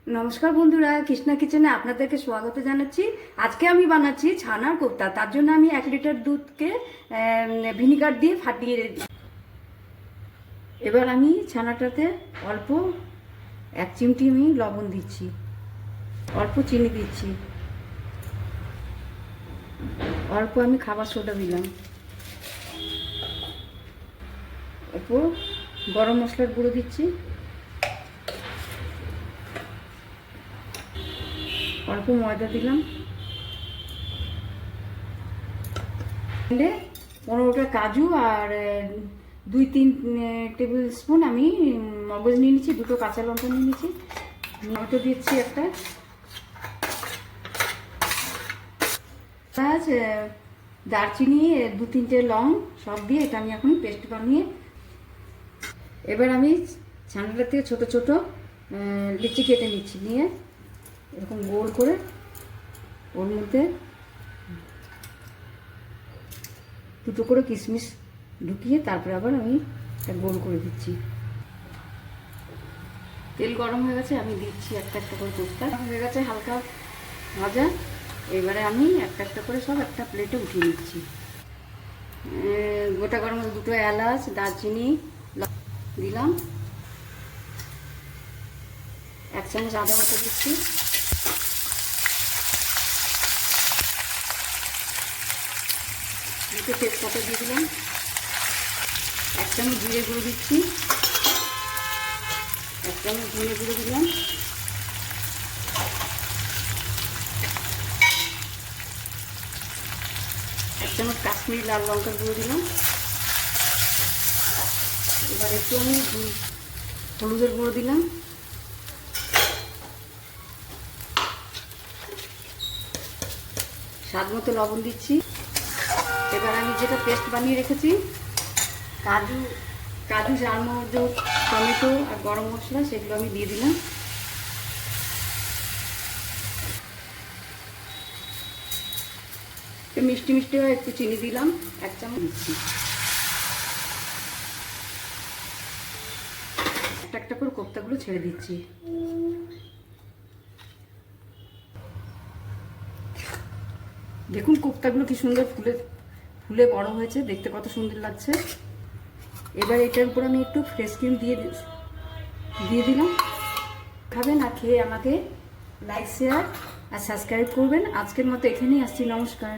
নমস্কার বন্ধুরা, কৃষ্ণা কিচেনে আপনাদেরকে স্বাগত জানাচ্ছি। আজকে আমি বানাচ্ছি ছানার কোফতা। তার জন্য আমি 1 লিটার দুধকে ভিনিগার দিয়ে ফাটিয়ে দিচ্ছি। এবার আমি ছানাটাতে অল্প 1 চিমটি আমি লবণ দিচ্ছি, অল্প চিনি দিচ্ছি, অল্প আমি খাবার সোডা দিলাম, অল্প গরম মশলার গুঁড়ো দিচ্ছি, অল্প ময়দা দিলাম, 15টা কাজু আর 2-3 টেবিল স্পুন আমি মগজ নিয়ে নিচ্ছি, 2টো কাঁচা লঙ্কা নিয়ে নিচ্ছি, টমেটো দিচ্ছি একটা, দারচিনি 2-3টে লং সব দিয়ে এটা আমি এখন পেস্ট বানিয়ে এবার আমি ছানাটা থেকে ছোট ছোট লিচি কেটে নিচ্ছি, নিয়ে এরকম গোল করে ওর মধ্যে 2টো করে কিশমিশ ঢুকিয়ে তারপরে আবার আমি একটা গোল করে দিচ্ছি। তেল গরম হয়ে গেছে, আমি দিচ্ছি একটা একটা করে কোফতা হয়ে গেছে হালকা ভাজা। এবারে আমি একটা একটা করে সব একটা প্লেটে উঠিয়ে নিচ্ছি। গোটা গরম 2টো এলাচ, দারচিনি দিলাম, 1 চামচ আদা বাটা দিচ্ছি, 2টো তেজপাতা দিয়ে দিলাম, 1 চামচ জিরে গুঁড়ো দিচ্ছি, 1 চামচ ধনে গুঁড়ো দিলাম, 1 চামচ কাশ্মীরি লাল লঙ্কার গুঁড়ো দিলাম। এবার একটু আমি হলুদের গুঁড়ো দিলাম, স্বাদ মতো লবণ দিচ্ছি। এবার আমি যেটা পেস্ট বানিয়ে রেখেছি কাজু চারমগজ, টমেটো আর গরম মশলা, সেগুলো আমি দিয়ে দিলাম। মিষ্টি মিষ্টি একটু চিনি দিলাম, 1 চামচ দিচ্ছি। একটা একটা করে কোফতাগুলো ছেড়ে দিচ্ছি। দেখুন কোফতাগুলো কি সুন্দর ফুলে ফুলে বড় হয়েছে, দেখতে কত সুন্দর লাগছে। এবার এটার উপর আমি একটু ফ্রেশ ক্রিম দিয়ে দিলাম। খাবেন আর খেয়ে আমাকে লাইক, শেয়ার আর সাবস্ক্রাইব করবেন। আজকের মতো এখানেই আসছি, নমস্কার।